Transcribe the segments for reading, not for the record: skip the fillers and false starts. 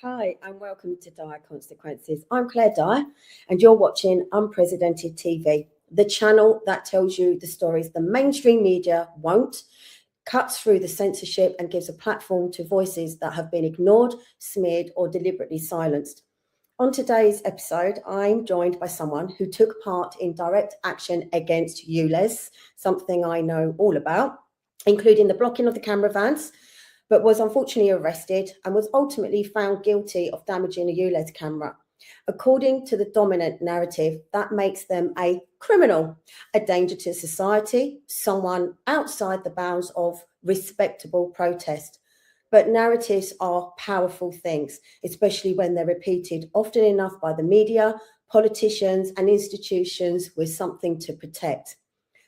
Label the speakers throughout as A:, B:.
A: Hi, and welcome to Dyer Consequences. I'm Claire Dyer, and you're watching Unprecedented TV, the channel that tells you the stories the mainstream media won't, cuts through the censorship, and gives a platform to voices that have been ignored, smeared, or deliberately silenced. On today's episode, I'm joined by someone who took part in direct action against ULEZ, something I know all about, including the blocking of the camera vans, but was unfortunately arrested and was ultimately found guilty of damaging a ULEZ camera. According to the dominant narrative, that makes them a criminal, a danger to society, someone outside the bounds of respectable protest. But narratives are powerful things, especially when they're repeated often enough by the media, politicians, and institutions with something to protect.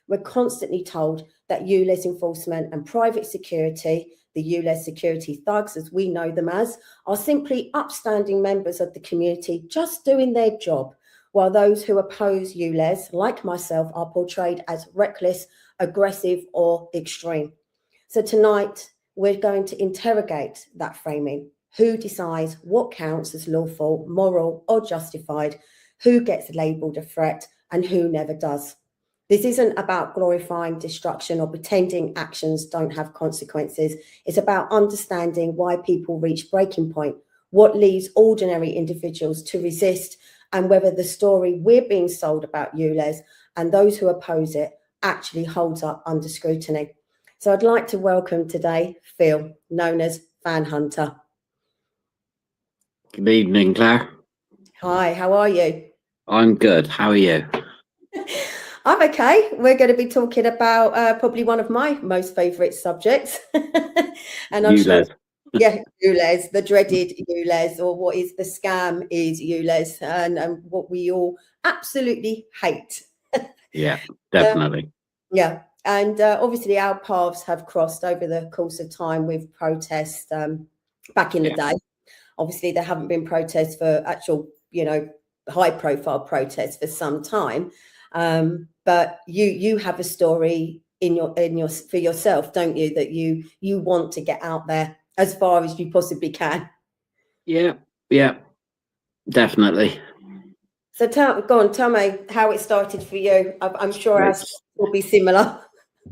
A: We're constantly told that ULEZ enforcement and private security, the ULEZ security thugs, as we know them as, are simply upstanding members of the community just doing their job, while those who oppose ULEZ, like myself, are portrayed as reckless, aggressive, or extreme. So tonight, we're going to interrogate that framing. Who decides what counts as lawful, moral, or justified? Who gets labelled a threat and who never does? This isn't about glorifying destruction or pretending actions don't have consequences. It's about understanding why people reach breaking point, what leads ordinary individuals to resist, and whether the story we're being sold about ULEZ and those who oppose it actually holds up under scrutiny. So I'd like to welcome today Phil, known as Fan Hunter.
B: Good evening, Claire.
A: Hi, how are you?
B: I'm good. How are you?
A: I'm okay. We're going to be talking about probably one of my most favourite subjects. And I'm sure, ULEZ, the dreaded ULEZ, or what is the scam is ULEZ, and what we all absolutely hate.
B: Yeah, definitely.
A: Yeah. And obviously our paths have crossed over the course of time with protests back in the day. Obviously, there haven't been protests for actual, high profile protests for some time. But you have a story in your for yourself, don't you, that you want to get out there as far as you possibly can.
B: Yeah, definitely.
A: So tell me how it started for you. I'm sure ours will be similar.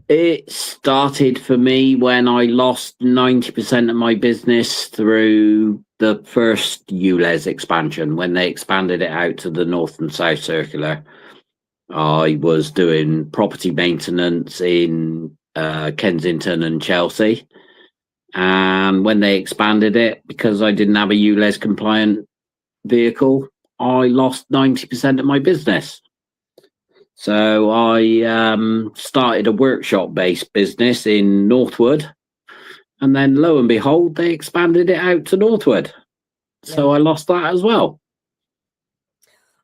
B: It started for me when I lost 90% of my business through the first ULEZ expansion, when they expanded it out to the North and South Circular. I was doing property maintenance in Kensington and Chelsea. And when they expanded it, because I didn't have a ULEZ compliant vehicle, I lost 90% of my business. So I started a workshop-based business in Northwood. And then lo and behold, they expanded it out to Northwood. So I lost that as well.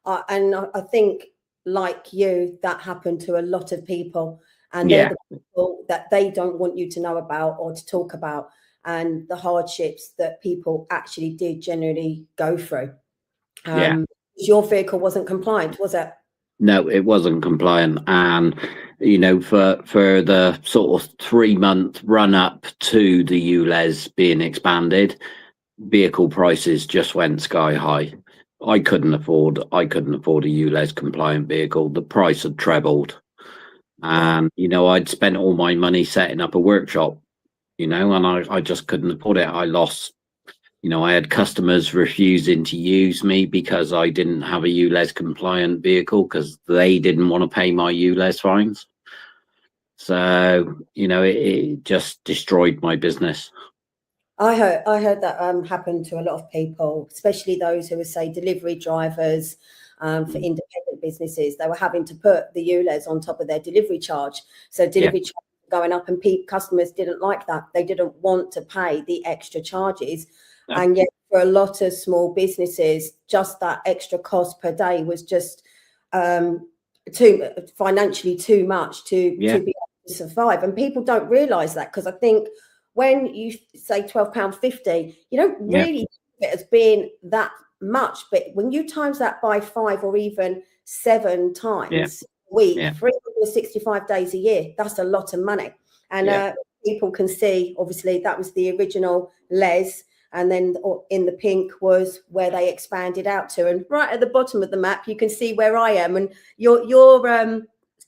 A: And I think, like you, that happened to a lot of people, and they're the people that they don't want you to know about or to talk about, and the hardships that people actually did generally go through. Your vehicle wasn't compliant, was it?
B: No, it wasn't compliant. And, for the sort of 3-month run up to the ULEZ being expanded, vehicle prices just went sky high. I couldn't afford a ULEZ compliant vehicle. The price had trebled. And, I'd spent all my money setting up a workshop, and I just couldn't afford it. I lost, I had customers refusing to use me because I didn't have a ULEZ compliant vehicle because they didn't want to pay my ULEZ fines. So, it just destroyed my business.
A: I heard that happen to a lot of people, especially those who would say delivery drivers for independent businesses. They were having to put the ULEZ on top of their delivery charge. So delivery charge going up, and customers didn't like that. They didn't want to pay the extra charges. No. And yet for a lot of small businesses, just that extra cost per day was just financially too much to be able to survive. And people don't realise that, because I think when you say £12.50, you don't really think of it as being that much. But when you times that by 5 or even 7 times a week, 365 days a year, that's a lot of money. And people can see, obviously, that was the original Les. and then in the pink was where they expanded out to. And right at the bottom of the map, you can see where I am, and you're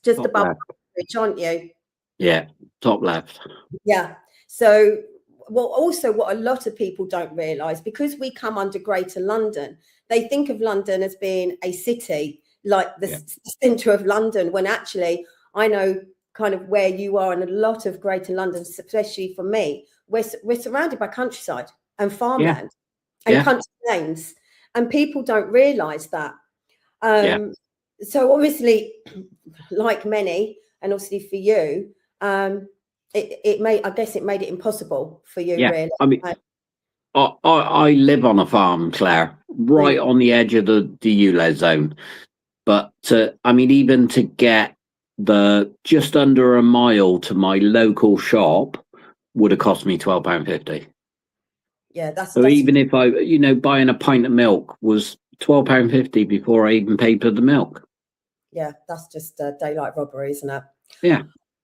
A: just
B: Top
A: above
B: left.
A: Bridge, aren't you?
B: Yeah, top left.
A: Yeah. So, well, also what a lot of people don't realise, because we come under Greater London, they think of London as being a city, like the centre of London, when actually I know kind of where you are, and a lot of Greater London, especially for me, we're surrounded by countryside and farmland and country lanes, and people don't realise that. So obviously, like many, and obviously for you, it made it impossible for you, really.
B: I mean, I live on a farm, Claire, right on the edge of the ULEZ zone. But I mean, even to get just under a mile to my local shop would have cost me £12.50.
A: Yeah, that's
B: even if I, buying a pint of milk was £12.50 before I even paid for the milk.
A: Yeah, that's just daylight robbery, isn't it?
B: Yeah.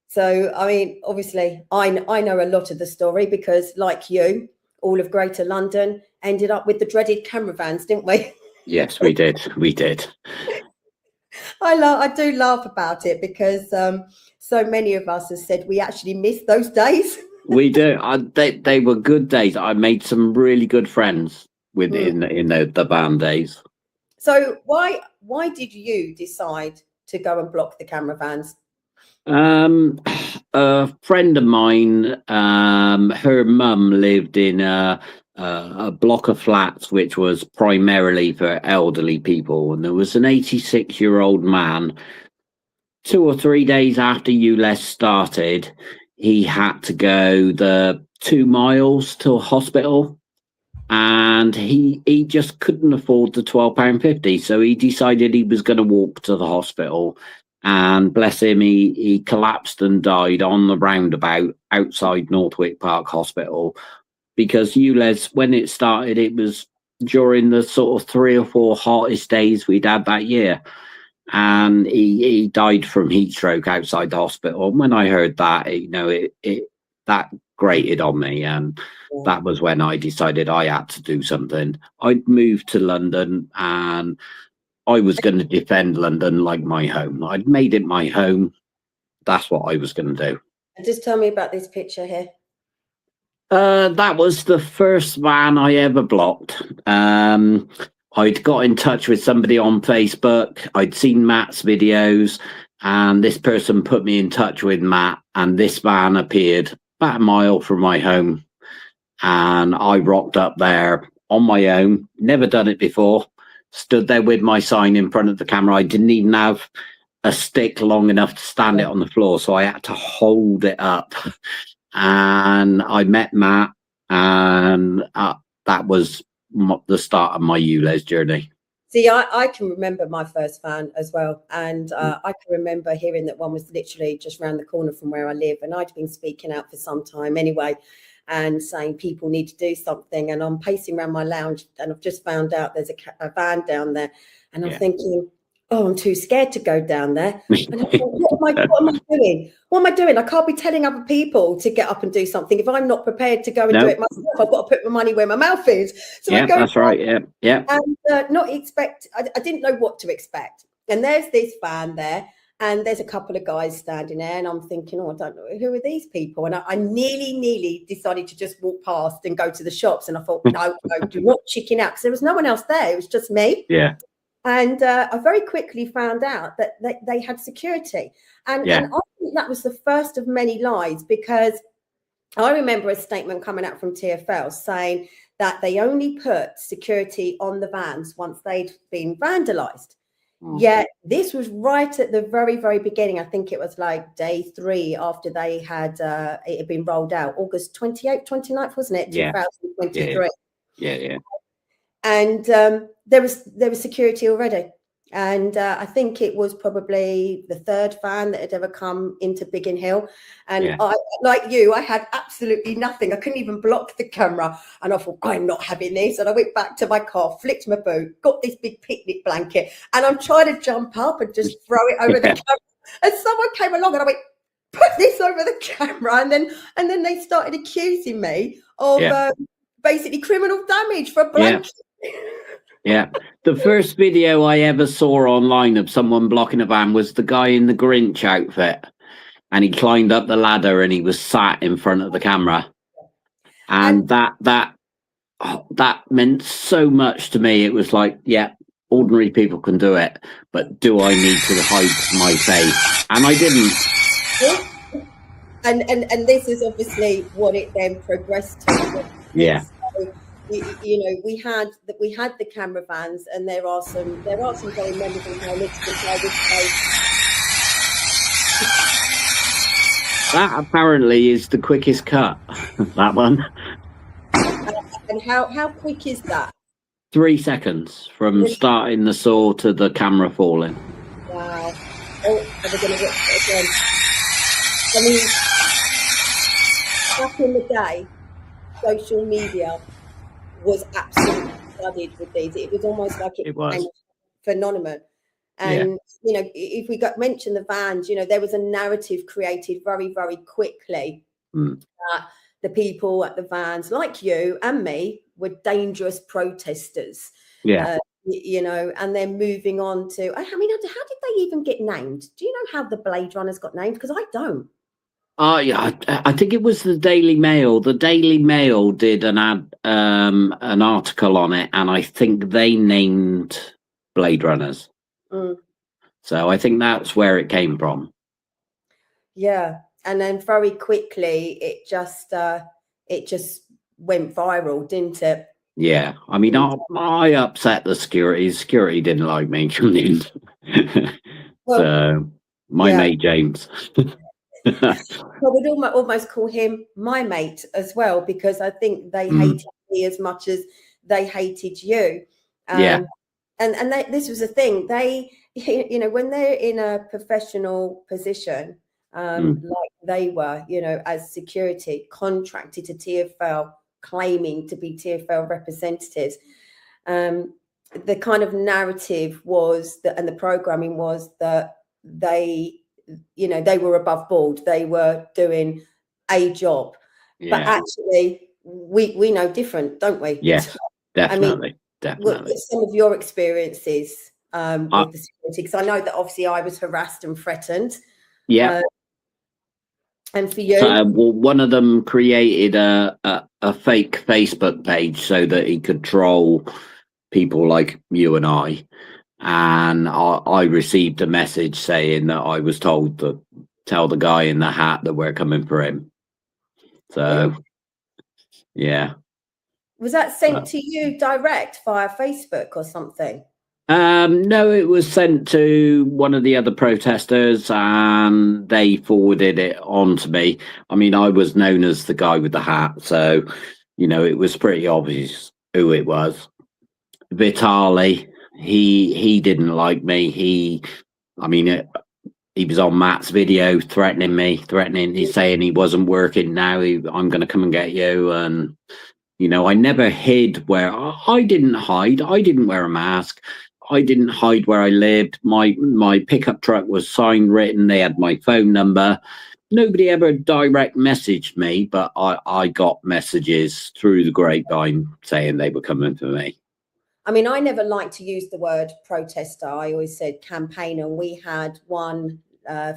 A: So, I mean, obviously, I know a lot of the story because, like you, all of Greater London ended up with the dreaded camera vans, didn't we?
B: Yes, we did. We did.
A: I do laugh about it because so many of us have said we actually miss those days.
B: We do. They were good days. I made some really good friends in the band days.
A: So why did you decide to go and block the camera vans?
B: A friend of mine, her mum lived in a block of flats which was primarily for elderly people, and there was an 86-year-old man. 2 or 3 days after ULEZ started, he had to go the 2 miles to a hospital, and he just couldn't afford the £12.50, so he decided he was going to walk to the hospital. And bless him, he collapsed and died on the roundabout outside Northwick Park Hospital, because ULEZ, when it started, it was during the sort of 3 or 4 hottest days we'd had that year. And he died from heat stroke outside the hospital. And when I heard that, that grated on me, and that was when I decided I had to do something. I'd moved to London, and I was going to defend London like my home. I'd made it my home. That's what I was going to do.
A: And just tell me about this picture here.
B: That was the first van I ever blocked. I'd got in touch with somebody on Facebook. I'd seen Matt's videos, and this person put me in touch with Matt, and this van appeared about a mile from my home. And I rocked up there on my own, never done it before, stood there with my sign in front of the camera. I didn't even have a stick long enough to stand it on the floor, so I had to hold it up. And I met Matt, and that was the start of my ULEZ journey.
A: See, I can remember my first van as well, and I can remember hearing that one was literally just around the corner from where I live, and I'd been speaking out for some time anyway, and saying people need to do something. And I'm pacing around my lounge, and I've just found out there's a van down there, and I'm thinking, oh, I'm too scared to go down there. And I thought, what am I doing? What am I doing? I can't be telling other people to get up and do something if I'm not prepared to go and do it myself. I've got to put my money where my mouth is. So I go,
B: that's right. Yeah.
A: And not expect. I didn't know what to expect. And there's this van there, and there's a couple of guys standing there, and I'm thinking, oh, I don't know, who are these people? And I nearly decided to just walk past and go to the shops. And I thought, no, do not chicken out, because there was no one else there. It was just me.
B: Yeah.
A: And I very quickly found out that they had security. And I think that was the first of many lies, because I remember a statement coming out from TfL saying that they only put security on the vans once they'd been vandalised. Yet this was right at the very, very beginning. I think it was like day 3 after they had it had been rolled out, August 28th, 29th, wasn't it? 2023.
B: Yeah.
A: And there was security already. And I think it was probably the 3rd van that had ever come into Biggin Hill. And I, like you, I had absolutely nothing. I couldn't even block the camera. And I thought, I'm not having this. And I went back to my car, flicked my boot, got this big picnic blanket, and I'm trying to jump up and just throw it over the camera. And someone came along, and I went, put this over the camera. And then they started accusing me of basically criminal damage for a
B: Yeah.
A: blanket.
B: Yeah. The first video I ever saw online of someone blocking a van was the guy in the Grinch outfit. And he climbed up the ladder and he was sat in front of the camera. And that meant so much to me. It was like, yeah, ordinary people can do it, but do I need to hide my face? And I didn't.
A: And this is obviously what it then progressed to.
B: Yeah.
A: So, you know, we had the camera vans, and there are some very memorable moments which I would say.
B: That apparently is the quickest cut. That one.
A: And how quick is that?
B: 3 seconds from starting the saw to the camera falling.
A: Wow. Oh, are we going to watch it again? I mean, back in the day, social media was absolutely flooded with these. It was almost like it was a phenomenon. And, you know, if we mention the vans, you know, there was a narrative created very, very quickly that the people at the vans, like you and me, were dangerous protesters.
B: Yeah.
A: You know, and then moving on to, I mean, how did they even get named? Do you know how the Bladerunners got named? Because I don't.
B: Oh yeah, I think it was the Daily Mail. The Daily Mail did an article on it, and I think they named Bladerunners. So I think that's where it came from. Yeah,
A: and then very quickly it just went viral, didn't it?
B: Yeah, I mean, I upset the security. Security didn't like me. So my mate James.
A: Well, we'd almost call him my mate as well, because I think they hated me as much as they hated you. And this was the thing. They, you know, when they're in a professional position, like they were, you know, as security contracted to TfL, claiming to be TfL representatives, the kind of narrative was that, and the programming was that they, you know, they were above board, they were doing a job. But actually we know different, don't we?
B: Yes, definitely.
A: I mean, definitely. Some of your experiences with the security, because I know that obviously I was harassed and threatened. And for you?
B: So, well, one of them created a fake Facebook page so that he could troll people like you and I. And I received a message saying that I was told to tell the guy in the hat that we're coming for him. So, yeah.
A: Was that sent to you direct via Facebook or something?
B: No, it was sent to one of the other protesters and they forwarded it on to me. I mean, I was known as the guy with the hat, so, you know, it was pretty obvious who it was. Vitali, he didn't like me. He was on Matt's video threatening, he's saying he wasn't working now. I'm going to come and get you. And, you know, I never hid where I didn't hide. I didn't wear a mask. I didn't hide where I lived. My pickup truck was signed written. They had my phone number. Nobody ever direct messaged me, but I got messages through the grapevine saying they were coming for me.
A: I mean, I never liked to use the word protester. I always said campaigner. We had one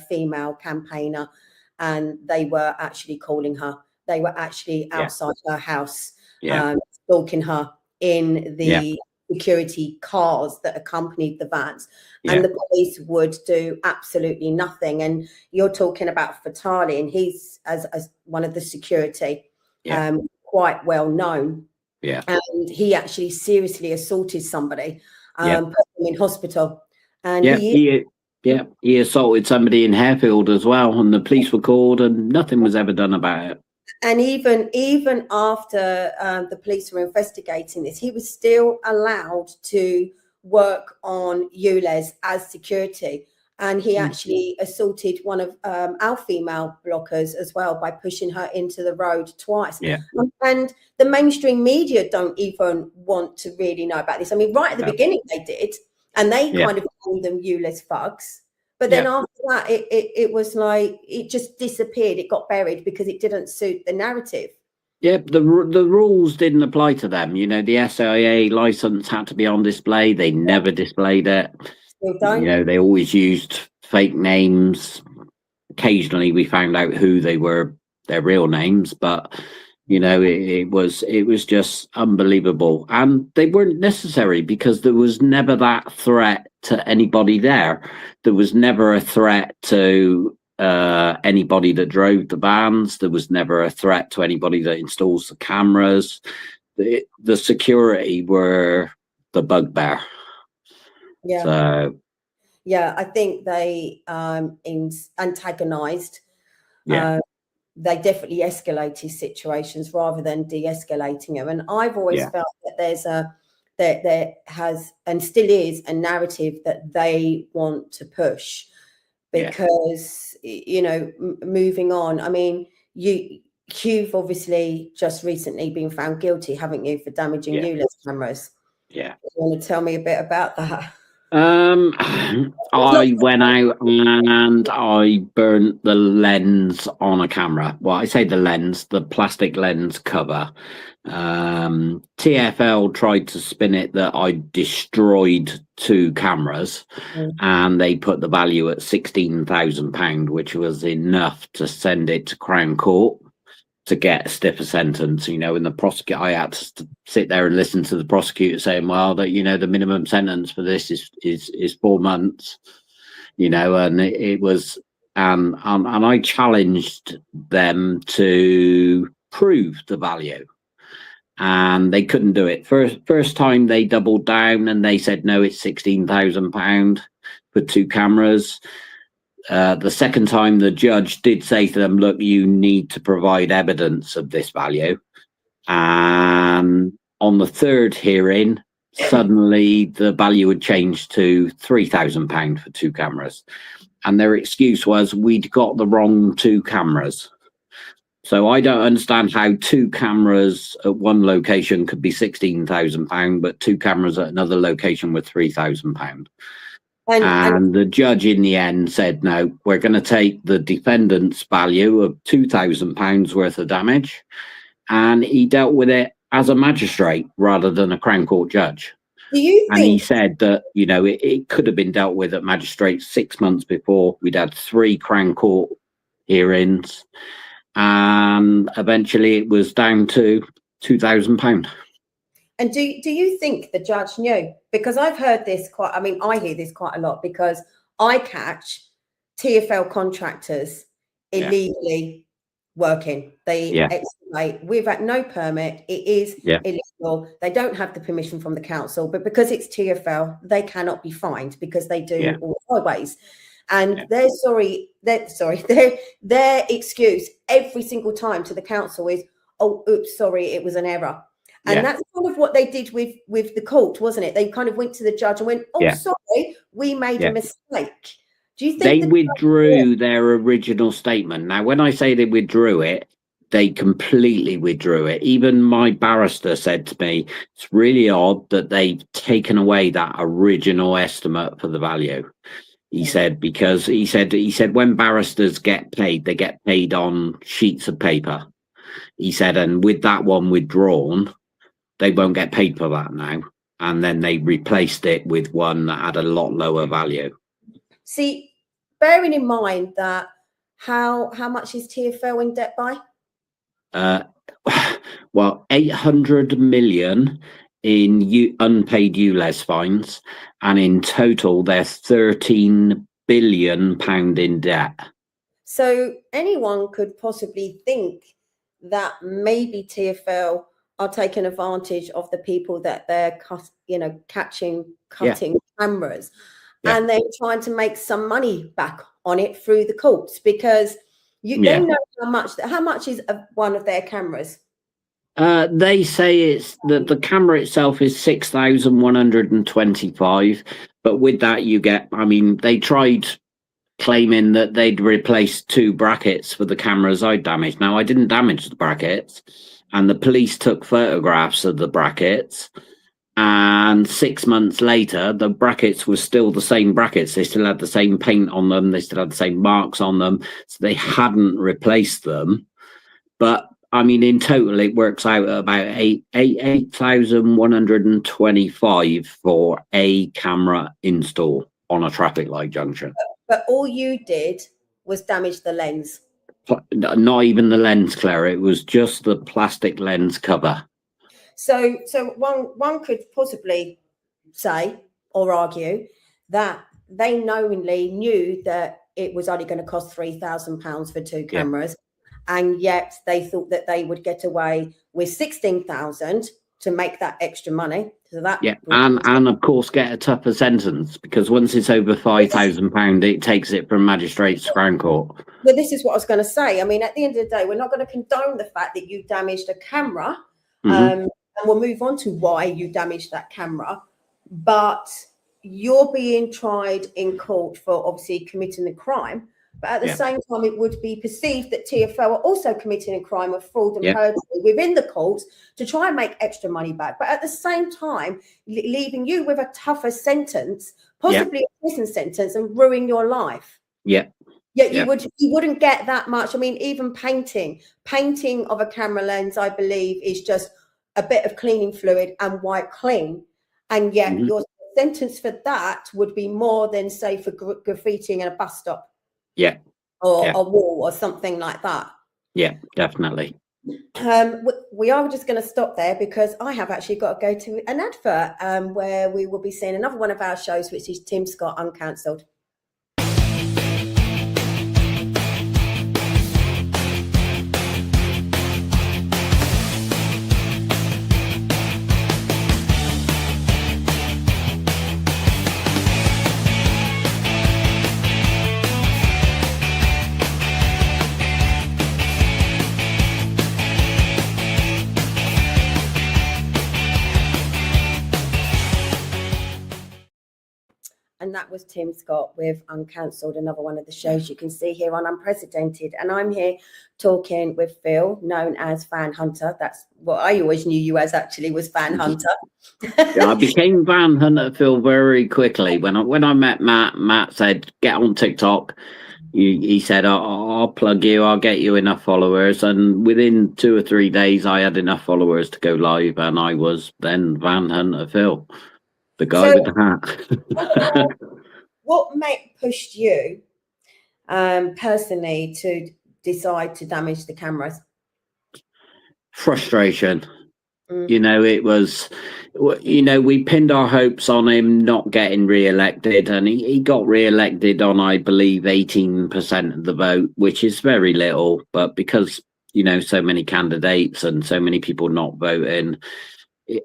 A: female campaigner, and they were actually calling her. They were actually outside her house, stalking her in the security cars that accompanied the vans. And the police would do absolutely nothing. And you're talking about Vitali, and he's as one of the security, quite well known. And he actually seriously assaulted somebody, put him in hospital. And
B: he assaulted somebody in Harefield as well, and the police were called, and nothing was ever done about it.
A: And even after the police were investigating this, he was still allowed to work on ULEZ as security. And he actually assaulted one of our female blockers as well by pushing her into the road twice. And the mainstream media don't even want to really know about this. I mean, right at the beginning they did, and they kind of called them ULEZ thugs. But then after that, it was like it just disappeared. It got buried because it didn't suit the narrative.
B: Yeah, the rules didn't apply to them. You know, the SIA license had to be on display. They never displayed it.
A: Still
B: You
A: don't.
B: know, they always used fake names. Occasionally, we found out who they were, their real names, but you know, it was just unbelievable, and they weren't necessary because there was never that threat to anybody there. There was never a threat to anybody that drove the vans. There was never a threat to anybody that installs the cameras. The security were the bugbear.
A: Yeah.
B: So
A: Yeah, I think they antagonized.
B: yeah,
A: They definitely escalated situations rather than de-escalating them. And I've always
B: yeah,
A: felt that there has and still is a narrative that they want to push
B: yeah,
A: because moving on. I mean, you've obviously just recently been found guilty, haven't you, for damaging
B: yeah,
A: ULEZ cameras?
B: yeah.
A: You want to tell me a bit about that?
B: I went out and I burnt the lens on a camera. Well, I say the lens, the plastic lens cover. TFL tried to spin it that I destroyed two cameras, and they put the value at £16,000, which was enough to send it to Crown Court to get a stiffer sentence, you know, and the prosecutor, I had to sit there and listen to the prosecutor saying, well, that, you know, the minimum sentence for this is 4 months, you know, and it was, and I challenged them to prove the value, and they couldn't do it. First time they doubled down and they said, no, it's £16,000 for two cameras. The second time, the judge did say to them, look, you need to provide evidence of this value. And on the third hearing, suddenly the value had changed to £3,000 for two cameras. And their excuse was, we'd got the wrong two cameras. So I don't understand how two cameras at one location could be £16,000, but two cameras at another location were £3,000. And the judge in the end said, no, we're going to take the defendant's value of £2,000 worth of damage. And he dealt with it as a magistrate rather than a Crown Court judge.
A: Do you
B: and he said that, you know, it could have been dealt with at magistrate 6 months before. We'd had 3 Crown Court hearings. And eventually it was down to £2,000.
A: And do you think the judge knew? Because I've heard this I hear this quite a lot because I catch TFL contractors illegally working. They excavate without no permit. It is illegal. They don't have the permission from the council, but because it's TFL, they cannot be fined because they do all the highways. And their excuse every single time to the council is, oh, oops, sorry, it was an error. And that's kind of what they did with the court, wasn't it? They kind of went to the judge and went, oh, sorry, we made a mistake. Do you think
B: they withdrew their original statement? Now, when I say they withdrew it, they completely withdrew it. Even my barrister said to me, it's really odd that they've taken away that original estimate for the value. He said, because he said when barristers get paid, they get paid on sheets of paper. He said, and with that one withdrawn, they won't get paid for that now. And then they replaced it with one that had a lot lower value.
A: See, bearing in mind that how much is TFL in debt by?
B: Well, 800 million in unpaid ULEZ fines, and in total they're 13 billion pound in debt. So
A: anyone could possibly think that maybe TFL are taking advantage of the people that they're cutting cameras, and they're trying to make some money back on it through the courts because they know how much is one of their cameras.
B: They say it's the camera itself is 6,125, but with that you get, I mean, they tried claiming that they'd replaced 2 brackets for the cameras I damaged. Now, I didn't damage the brackets, and the police took photographs of the brackets, and 6 months later the brackets were still the same brackets. They still had the same paint on them, they still had the same marks on them, so they hadn't replaced them. But I mean, in total, it works out at about 8,125 for a camera install on a traffic light junction.
A: But all you did was damage the lens.
B: Not even the lens, Claire. It was just the plastic lens cover.
A: So one could possibly say or argue that they knowingly knew that it was only going to cost £3,000 for two cameras, and yet they thought that they would get away with 16,000 to make that extra money. So that
B: and of course get a tougher sentence, because once it's over £5,000, it takes it from magistrates to Crown Court.
A: Well, this is what I was going to say. I mean, at the end of the day, we're not going to condone the fact that you damaged a camera, and we'll move on to why you damaged that camera. But you're being tried in court for obviously committing a crime. But at the same time, it would be perceived that TfL are also committing a crime of fraud and perjury within the courts to try and make extra money back. But at the same time, leaving you with a tougher sentence, possibly a prison sentence, and ruin your life. You wouldn't get that much. I mean, even painting of a camera lens, I believe, is just a bit of cleaning fluid and wipe clean. And yet your sentence for that would be more than, say, for graffitiing in a bus stop. Or a wall or something like that.
B: Yeah, definitely.
A: We are just going to stop there because I have actually got to go to an advert where we will be seeing another one of our shows, which is Tim Scott Uncancelled. And that was Tim Scott with Uncancelled, another one of the shows you can see here on Unprecedented. And I'm here talking with Phil, known as Fan Hunter. That's what I always knew you as, actually, was Fan Hunter.
B: I became Fan Hunter, Phil, very quickly. When I met Matt said, get on TikTok. He said, I'll plug you, I'll get you enough followers. And within 2 or 3 days, I had enough followers to go live. And I was then Fan Hunter Phil. The guy with the hat.
A: What pushed you personally to decide to damage the cameras?
B: Frustration. It was, we pinned our hopes on him not getting re-elected, and he got re-elected on, I believe, 18% of the vote, which is very little. But because, so many candidates and so many people not voting,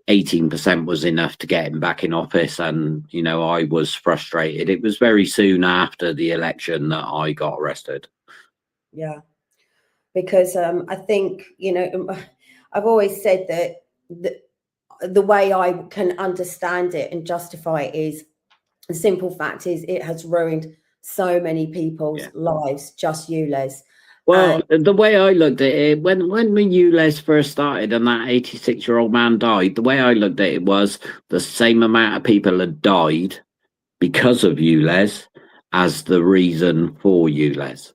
B: 18% was enough to get him back in office. And I was frustrated. It was very soon after the election that I got arrested.
A: Because I think I've always said that the way I can understand it and justify it is, the simple fact is, it has ruined so many people's lives. Just you, Les.
B: Well, the way I looked at it, when ULEZ first started and that 86-year-old man died, the way I looked at it was the same amount of people had died because of ULEZ as the reason for ULEZ.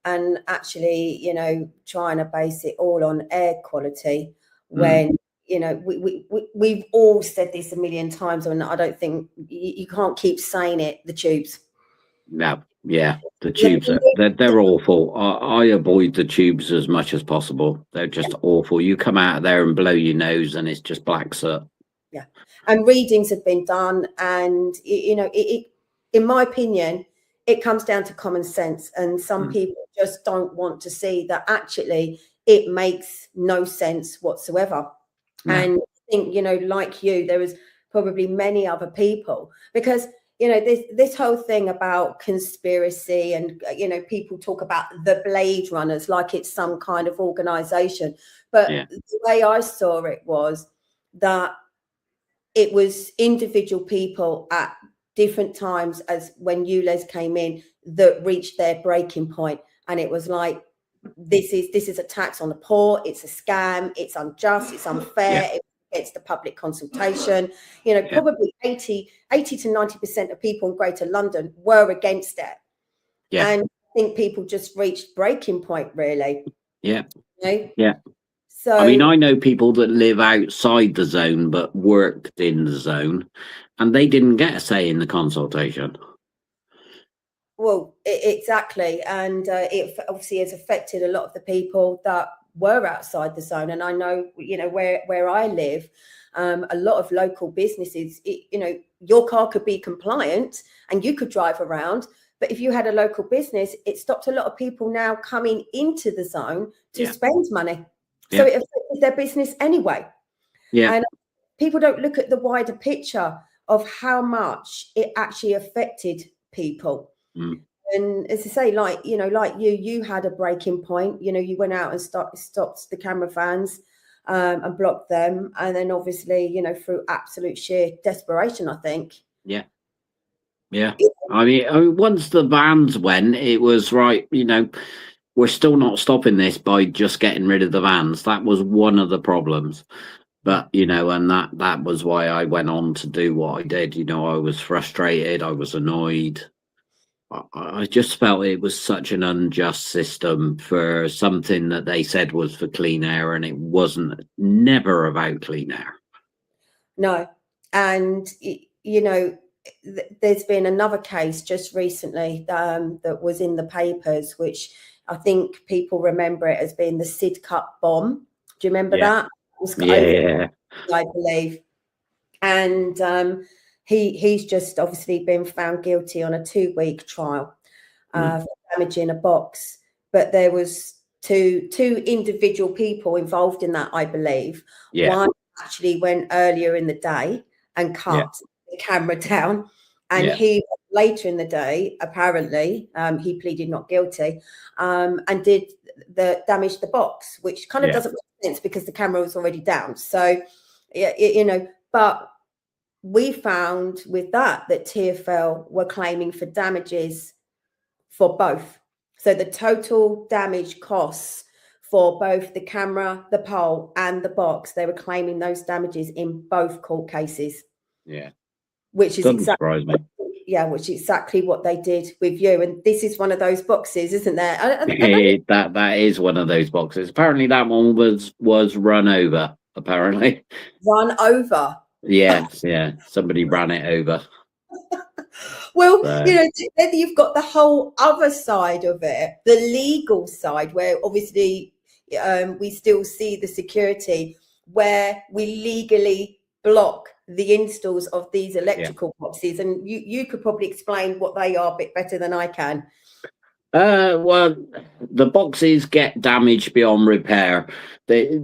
A: And actually, trying to base it all on air quality when, we've all said this a million times, and I don't think you can't keep saying it, the tubes.
B: No. Yeah, the tubes, they're awful. I avoid the tubes as much as possible. They're just awful. You come out of there and blow your nose and it's just black soot.
A: Yeah. And readings have been done. And, it, in my opinion, it comes down to common sense. And some people just don't want to see that actually it makes no sense whatsoever. No. And I think, like you, there was probably many other people, because this whole thing about conspiracy and, people talk about the Bladerunners like it's some kind of organization. But the way I saw it was that it was individual people at different times, as when ULEZ came in, that reached their breaking point. And it was like, this is a tax on the poor. It's a scam. It's unjust. It's unfair. It's the public consultation. Probably 80 to 90% of people in Greater London were against it. And I think people just reached breaking point, really.
B: Yeah.
A: know?
B: Yeah.
A: So
B: I mean, I know people that live outside the zone but worked in the zone, and they didn't get a say in the consultation.
A: well, exactly, and it obviously has affected a lot of the people that were outside the zone. And I know, where I live, a lot of local businesses, your car could be compliant and you could drive around, but if you had a local business, it stopped a lot of people now coming into the zone to
B: Yeah.
A: spend money.
B: Yeah.
A: So it affected their business anyway.
B: Yeah.
A: And people don't look at the wider picture of how much it actually affected people.
B: Mm.
A: And as I say, like you had a breaking point. You went out and stopped the camera vans and blocked them, and then obviously, through absolute sheer desperation, I think.
B: Yeah. I mean, once the vans went, it was right. We're still not stopping this by just getting rid of the vans. That was one of the problems. But and that was why I went on to do what I did. I was frustrated. I was annoyed. I just felt it was such an unjust system for something that they said was for clean air, and it wasn't. Never about clean air.
A: No, and there's been another case just recently that was in the papers, which I think people remember it as being the Sid Cup bomb. Do you remember that? It was
B: Yeah.
A: I believe. And he's just obviously been found guilty on a 2-week trial for damaging a box. But there was two individual people involved in that, I believe.
B: Yeah.
A: One actually went earlier in the day and cut the camera down, and he later in the day, apparently, he pleaded not guilty, and did the damage the box, which kind of doesn't make sense because the camera was already down. So but we found with that TfL were claiming for damages for both. So the total damage costs for both the camera, the pole, and the box, they were claiming those damages in both court cases.
B: Yeah.
A: Which is
B: surprise me.
A: Which is exactly what they did with you. And this is one of those boxes, isn't there?
B: That is one of those boxes. Apparently that one was run over, apparently.
A: Run over?
B: Yes, yeah. Somebody ran it over.
A: Well, then you've got the whole other side of it, the legal side, where obviously we still see the security, where we legally block the installs of these electrical boxes. And you could probably explain what they are a bit better than I can.
B: Well, the boxes get damaged beyond repair. They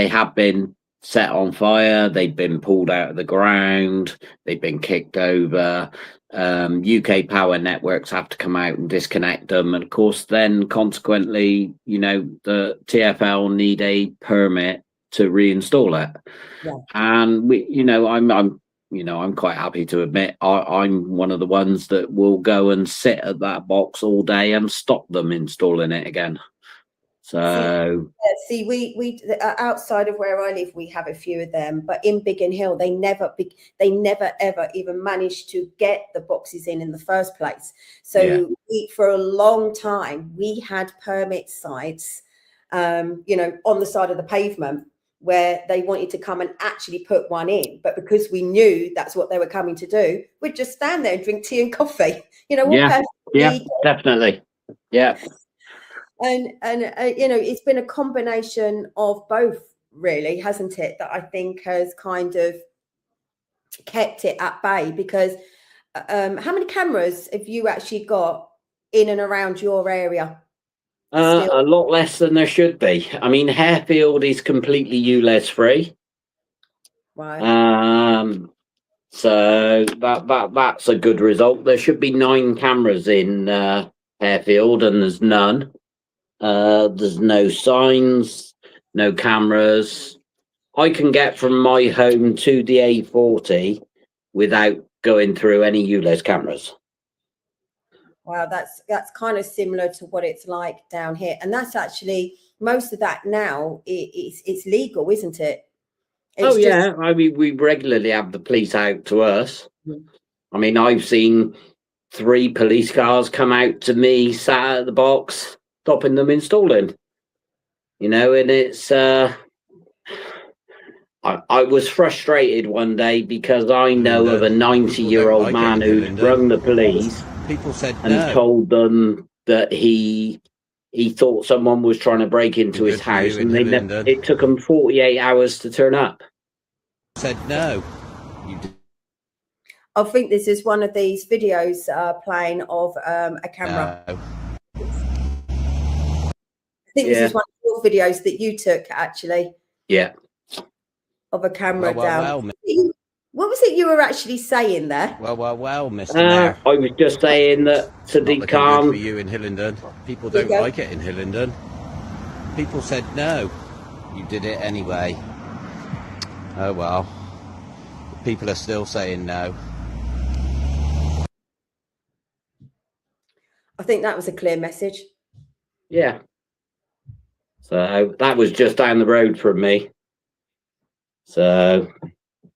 B: have been set on fire. They've been pulled out of the ground. They've been kicked over. UK power networks have to come out and disconnect them, and of course, then consequently, the TfL need a permit to reinstall it.
A: Yeah.
B: And I'm quite happy to admit I'm one of the ones that will go and sit at that box all day and stop them installing it again. So
A: we outside of where I live, we have a few of them, but in Biggin Hill, they never ever even managed to get the boxes in the first place. So for a long time, we had permit sites, on the side of the pavement, where they wanted to come and actually put one in. But because we knew that's what they were coming to do, we'd just stand there and drink tea and coffee.
B: Definitely. Yeah.
A: And it's been a combination of both, really, hasn't it? That I think has kind of kept it at bay. Because how many cameras have you actually got in and around your area?
B: A lot less than there should be. I mean, Harefield is completely ULEZ free.
A: Right.
B: So that's a good result. There should be 9 cameras in Harefield, and there's none. There's no signs, no cameras. I can get from my home to the A40 without going through any ULEZ cameras.
A: Wow, that's kind of similar to what it's like down here, and that's actually most of that now. It's legal, isn't it?
B: I mean, we regularly have the police out to us. I mean, I've seen 3 police cars come out to me, sat at the box, stopping them installing. You know, and it's I was frustrated one day because I know of a 90-year-old man who'd rung the police.
C: People said
B: and
C: no.
B: told them that he thought someone was trying to break into his house, and it took them 48 hours to turn up.
C: Said no.
A: I think this is one of these videos playing of a camera.
C: No.
A: I think this is one of your videos that you took, actually.
B: Yeah.
A: Of a camera down.
C: Well,
A: what was it you were actually saying there?
C: Well, Mr. Mayor.
B: I was just saying that Sadiq Khan.
C: For you in Hillingdon. People don't like it in Hillingdon. People said no. You did it anyway. Oh well. People are still saying no.
A: I think that was a clear message.
B: Yeah. So that was just down the road from me. So.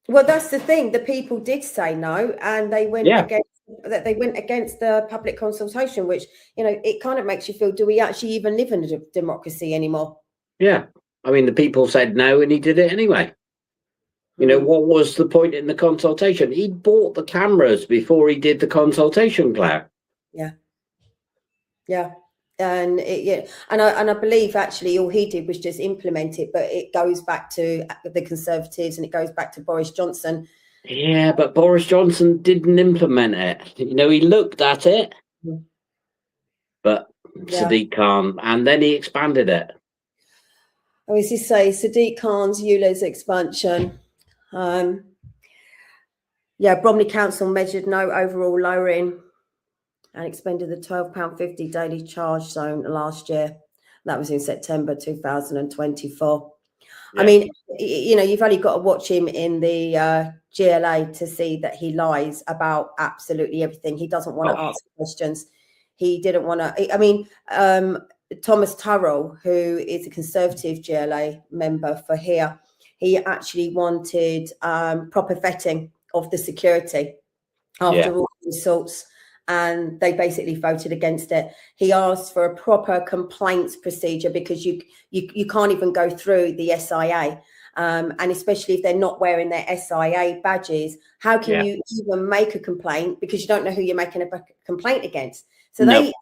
A: Well, that's the thing. The people did say no, and they went against the public consultation, which, you know, it kind of makes you feel, do we actually even live in a democracy anymore?
B: Yeah. I mean, the people said no, and he did it anyway. You know, what was the point in the consultation? He bought the cameras before he did the consultation, Claire.
A: Yeah. Yeah. And I believe actually all he did was just implement it, but it goes back to the Conservatives and it goes back to Boris Johnson.
B: Yeah, but Boris Johnson didn't implement it. You know, he looked at it, but Sadiq Khan, and then he expanded it.
A: Oh, as you say, Sadiq Khan's ULEZ expansion. Bromley Council measured no overall lowering and expended the £12.50 daily charge zone last year. That was in September 2024. Yeah. I mean, you know, you've only got to watch him in the GLA to see that he lies about absolutely everything. He doesn't want to answer questions. He didn't want to. I mean, Thomas Turrell, who is a Conservative GLA member for here, he actually wanted proper vetting of the security after all the assaults. And they basically voted against it. He asked for a proper complaints procedure because you can't even go through the SIA, and especially if they're not wearing their SIA badges, how can you even make a complaint because you don't know who you're making a complaint against? So they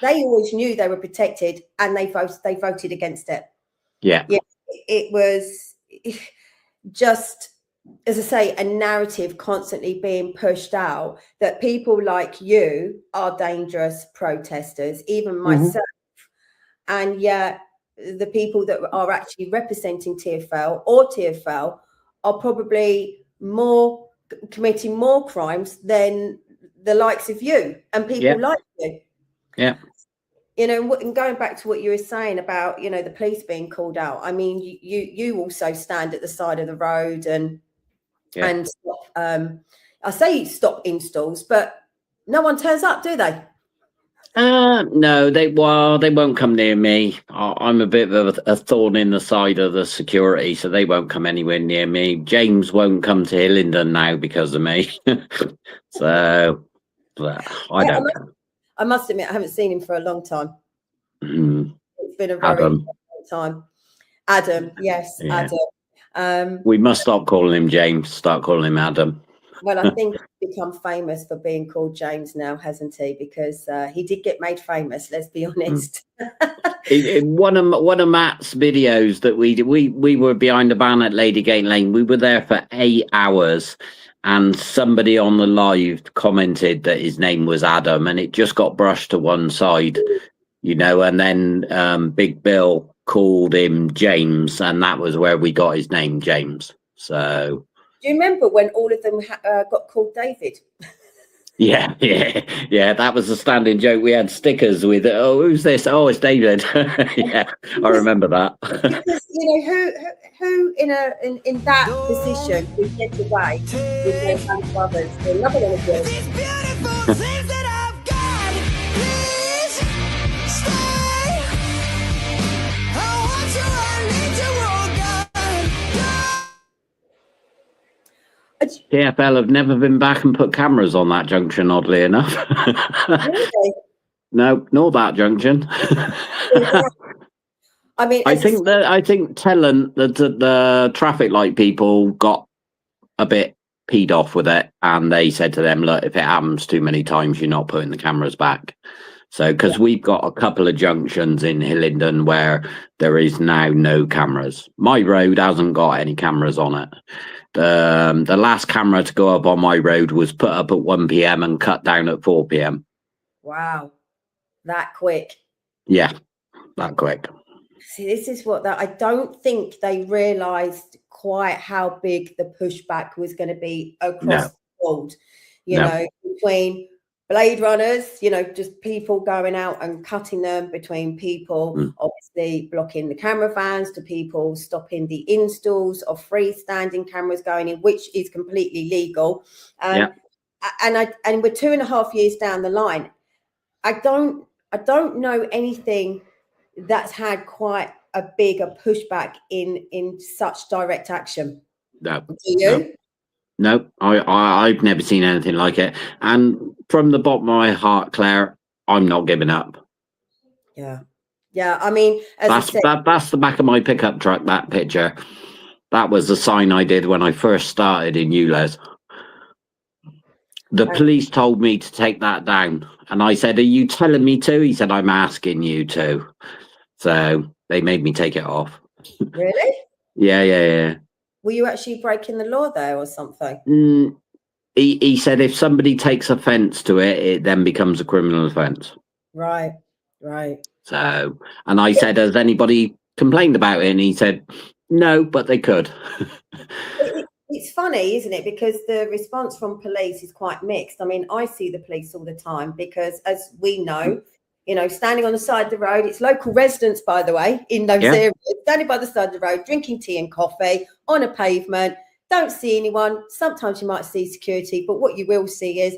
A: always knew they were protected, and they voted against it. Yeah, it was just, as I say, a narrative constantly being pushed out that people like you are dangerous protesters, even myself. And yet the people that are actually representing TfL are probably committing more crimes than the likes of you and people like you.
B: Yeah.
A: You know, and going back to what you were saying about, you know, the police being called out. I mean, you also stand at the side of the road and stop, I say stop installs, but no one turns up, do they?
B: No, they won't come near me. I'm a bit of a thorn in the side of the security, so they won't come anywhere near me. James won't come to Hillingdon now because of me. So
A: I must admit, I haven't seen him for a long time. It's been a very long time. Adam, yes, Adam.
B: We must stop calling him James, start calling him Adam.
A: Well, I think he's become famous for being called James now, hasn't he? Because he did get made famous, let's be honest.
B: In one of Matt's videos that we did, we were behind the ban at Ladygate Lane. We were there for 8 hours, and somebody on the live commented that his name was Adam, and it just got brushed to one side, you know, and then Big Bill called him James, and that was where we got his name, James. So
A: do you remember when all of them got called David?
B: Yeah, that was a standing joke. We had stickers with, oh, who's this? Oh, it's David. Yeah, I remember that.
A: Because, you know, who in that position would get away with their grandfathers? Another one of yours. These beautiful things that I've got, please stay. I want you, I need to walk
B: TfL have never been back and put cameras on that junction, oddly enough.
A: Really?
B: No, nor that junction.
A: I mean,
B: I think telling the traffic light people got a bit peed off with it, and they said to them, look, if it happens too many times, you're not putting the cameras back. So, because we've got a couple of junctions in Hillingdon where there is now no cameras. My road hasn't got any cameras on it. The last camera to go up on my road was put up at 1 p.m. and cut down at 4 p.m.
A: Wow, that quick.
B: Yeah, that quick.
A: See, this is what I don't think they realised quite how big the pushback was going to be across the board. You know, between Bladerunners, you know, just people going out and cutting them, between people obviously blocking the camera vans, to people stopping the installs of freestanding cameras going in, which is completely legal. And we're 2.5 years down the line. I don't know anything that's had quite a bigger pushback in such direct action.
B: No.
A: Do you?
B: No, I've never seen anything like it. And from the bottom of my heart, Claire, I'm not giving up.
A: Yeah. Yeah. I mean,
B: that's the back of my pickup truck, that picture. That was the sign I did when I first started in ULEZ. The police told me to take that down. And I said, are you telling me to? He said, I'm asking you to. So they made me take it off.
A: Really?
B: Yeah.
A: Were you actually breaking the law there or something?
B: He said if somebody takes offence to it, it then becomes a criminal offence.
A: Right.
B: So, and I said, has anybody complained about it? And he said, no, but they could.
A: It's funny, isn't it? Because the response from police is quite mixed. I mean, I see the police all the time because, as we know, you know, standing on the side of the road, it's local residents, by the way, in those areas, standing by the side of the road, drinking tea and coffee on a pavement, don't see anyone. Sometimes you might see security, but what you will see is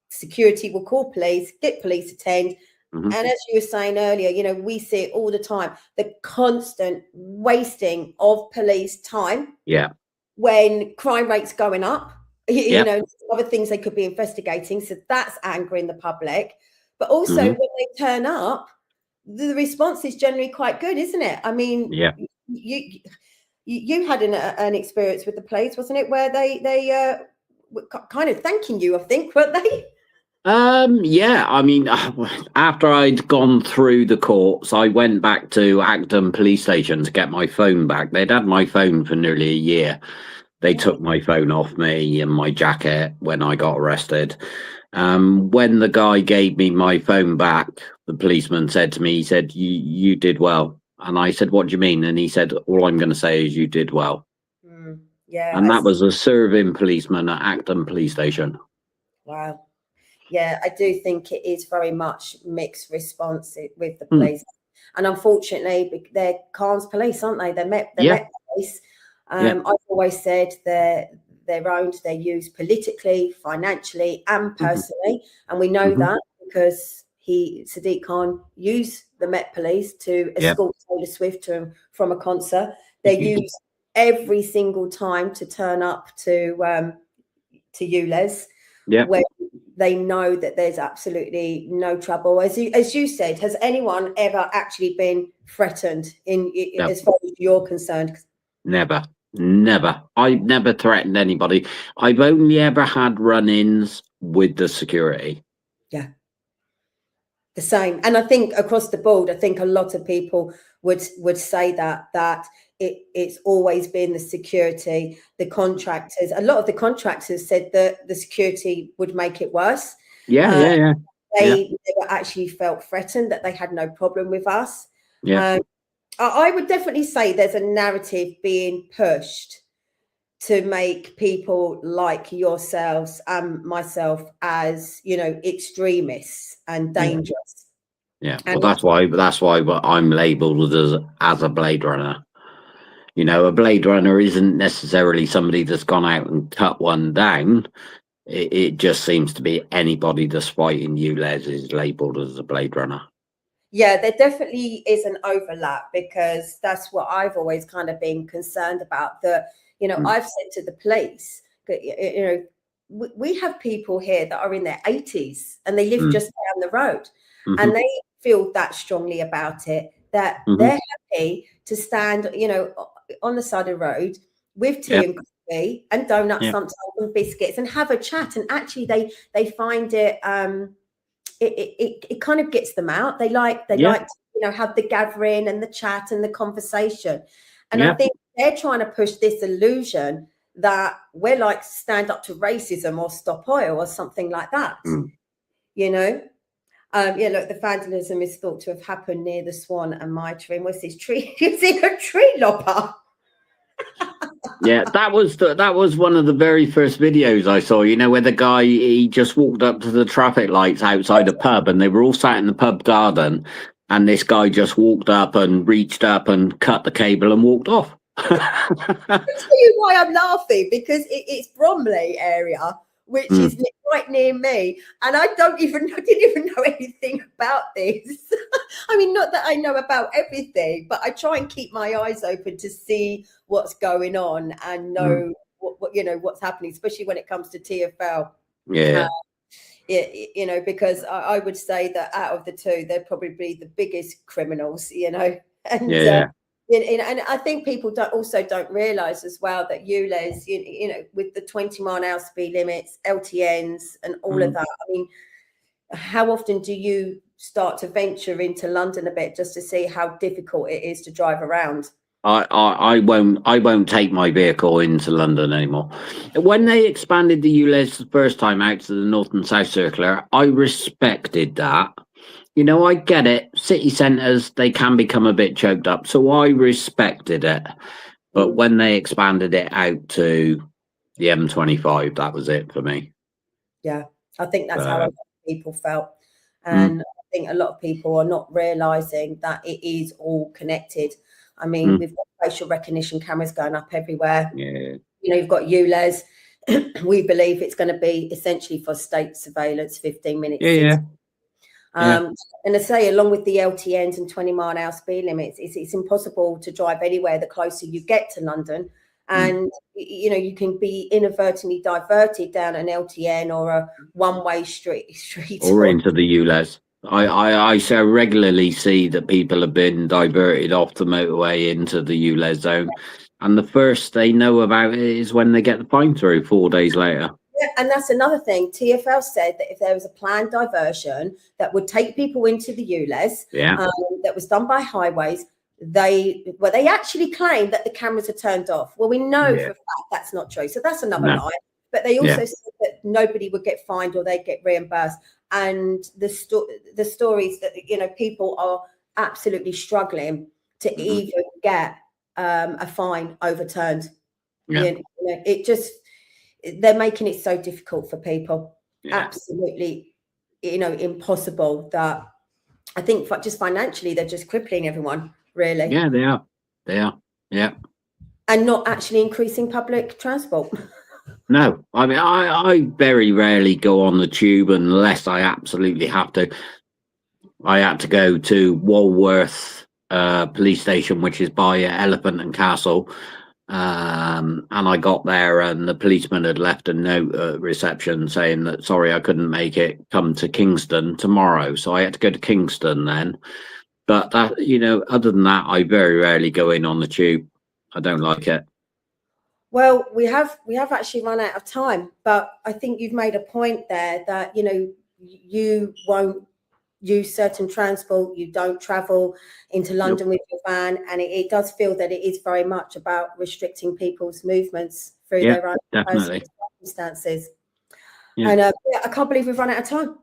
A: security will call police, get police attend. And as you were saying earlier, you know, we see it all the time, the constant wasting of police time.
B: Yeah.
A: When crime rates going up, you know, other things they could be investigating. So that's angering the public. But also when they turn up, the response is generally quite good, isn't it? I mean, you had an experience with the police, wasn't it, where they were kind of thanking you, I think, weren't they?
B: Yeah, I mean, after I'd gone through the courts, I went back to Acton police station to get my phone back. They'd had my phone for nearly a year. They took my phone off me and my jacket when I got arrested. When the guy gave me my phone back, the policeman said to me, he said, you did well. And I said, what do you mean? And he said, all I'm going to say is you did well.
A: Yeah.
B: And that was a serving policeman at Acton police station.
A: Wow. Yeah, I do think it is very much mixed response with the police. And unfortunately, they're Khan's police, aren't they? They're Met police. I've always said they're owned, they're used politically, financially, and personally. And we know that because Sadiq Khan used the Met police to escort Taylor Swift from a concert. They're used every single time to turn up to ULEZ. Where they know that there's absolutely no trouble. As you said, has anyone ever actually been threatened as far as you're concerned?
B: Never. I've never threatened anybody. I've only ever had run-ins with the security.
A: Yeah. The same. And I think across the board, I think a lot of people would say that it's always been the security, the contractors. A lot of the contractors said that the security would make it worse. They never actually felt threatened, that they had no problem with us. I would definitely say there's a narrative being pushed to make people like yourselves and myself as, you know, extremists and dangerous.
B: Yeah, well, that's why I'm labelled as a Blade Runner. You know, a Blade Runner isn't necessarily somebody that's gone out and cut one down. It just seems to be anybody that's fighting ULEZ is labelled as a Blade Runner. Yeah,
A: there definitely is an overlap, because that's what I've always kind of been concerned about. That, you know, I've said to the police that, you know, we have people here that are in their 80s and they live just down the road, and they feel that strongly about it. that they're happy to stand, you know, on the side of the road with tea and coffee and donuts sometimes and biscuits and have a chat. And actually they find it it kind of gets them out. They like to, you know, have the gathering and the chat and the conversation. And I think they're trying to push this illusion that we're like stand up to racism or stop oil or something like that. You know? Look, the vandalism is thought to have happened near the Swan and Mitre. What's this tree? You see a tree lopper?
B: Yeah, that was one of the very first videos I saw, you know, where the guy, he just walked up to the traffic lights outside a pub and they were all sat in the pub garden and this guy just walked up and reached up and cut the cable and walked off.
A: I'll tell you why I'm laughing, because it's Bromley area, which is right near me, and I didn't even know anything about this. I mean, not that I know about everything, but I try and keep my eyes open to see what's going on and know what you know what's happening, especially when it comes to TfL. You know, because I would say that out of the two, they're probably the biggest criminals, you know, and and I think people don't realise as well that ULEZ, you know, with the 20-mile-an-hour speed limits, LTNs, and all of that. I mean, how often do you start to venture into London a bit just to see how difficult it is to drive around?
B: I won't take my vehicle into London anymore. When they expanded the ULEZ the first time out to the North and South Circular, I respected that. You know, I get it. City centres, they can become a bit choked up. So I respected it. But when they expanded it out to the M25, that was it for me.
A: Yeah, I think that's how a lot of people felt. And I think a lot of people are not realising that it is all connected. I mean, we've got facial recognition cameras going up everywhere. You know, you've got ULEZ. We believe it's going to be essentially for state surveillance, 15 minutes. And I say, along with the LTNs and 20-mile-an-hour speed limits, it's impossible to drive anywhere the closer you get to London. And, you know, you can be inadvertently diverted down an LTN or a one-way street.
B: Or into the ULEZ. I so regularly see that people have been diverted off the motorway into the ULEZ zone. And the first they know about it is when they get the fine through 4 days later.
A: Yeah, and that's another thing. TfL said that if there was a planned diversion that would take people into the ULEZ, that was done by highways, they actually claim that the cameras are turned off. Well, we know for a fact that's not true. So that's another lie. But they also said that nobody would get fined or they'd get reimbursed. And the stories that, you know, people are absolutely struggling to even get a fine overturned. You know, it just... they're making it so difficult for people. Absolutely, you know, impossible. That I think just financially, they're just crippling everyone, really.
B: Yeah, they are.
A: And not actually increasing public transport.
B: No, I mean, I very rarely go on the tube unless I absolutely have to. I had to go to Walworth police station, which is by Elephant and Castle. And I got there and the policeman had left a note at reception saying that, sorry, I couldn't make it, come to Kingston tomorrow. So I had to go to Kingston then. But that, you know, other than that, I very rarely go in on the tube. I don't like it.
A: Well, we have actually run out of time, but I think you've made a point there that, you know, you won't use certain transport, you don't travel into London with your van, and it does feel that it is very much about restricting people's movements through their own personal circumstances. And I can't believe we've run out of time.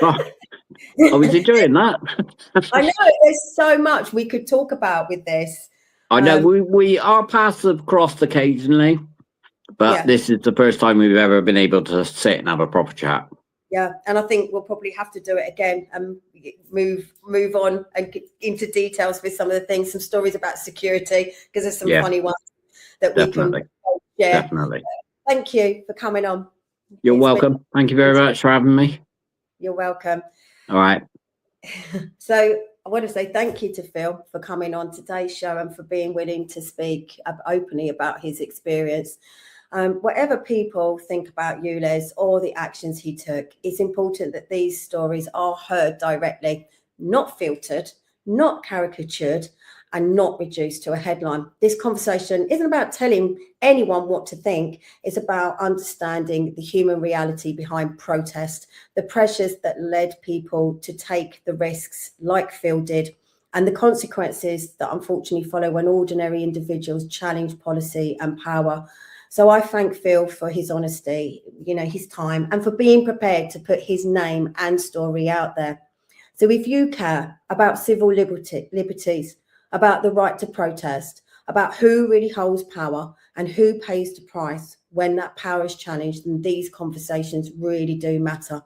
B: I was enjoying that.
A: I know, there's so much we could talk about with this.
B: I know we our paths have crossed occasionally, but this is the first time we've ever been able to sit and have a proper chat.
A: Yeah, and I think we'll probably have to do it again and move on and get into details with some of the things, some stories about security, because there's some funny ones that we can share.
B: Definitely.
A: Thank you for coming on.
B: You're welcome. Thank you very much for having me.
A: You're welcome.
B: All right.
A: So I want to say thank you to Phil for coming on today's show and for being willing to speak openly about his experience. Whatever people think about ULEZ or the actions he took, it's important that these stories are heard directly, not filtered, not caricatured, and not reduced to a headline. This conversation isn't about telling anyone what to think. It's about understanding the human reality behind protest, the pressures that led people to take the risks like Phil did, and the consequences that unfortunately follow when ordinary individuals challenge policy and power. So I thank Phil for his honesty, his time, and for being prepared to put his name and story out there. So if you care about civil liberties, about the right to protest, about who really holds power and who pays the price when that power is challenged, then these conversations really do matter.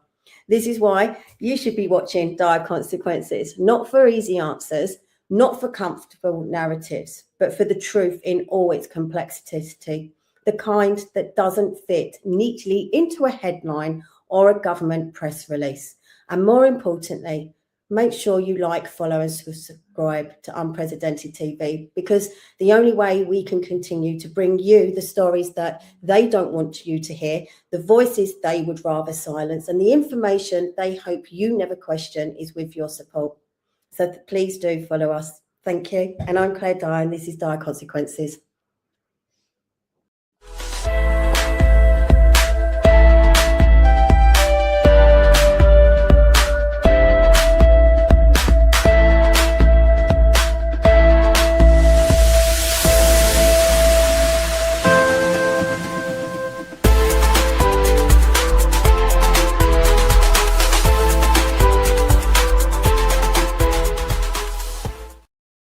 A: This is why you should be watching Dire Consequences, not for easy answers, not for comfortable narratives, but for the truth in all its complexity, the kind that doesn't fit neatly into a headline or a government press release. And more importantly, make sure you like, follow, and subscribe to Unprecedented TV, because the only way we can continue to bring you the stories that they don't want you to hear, the voices they would rather silence, and the information they hope you never question is with your support. So please do follow us. Thank you. And I'm Claire Dyer, and this is Dire Consequences.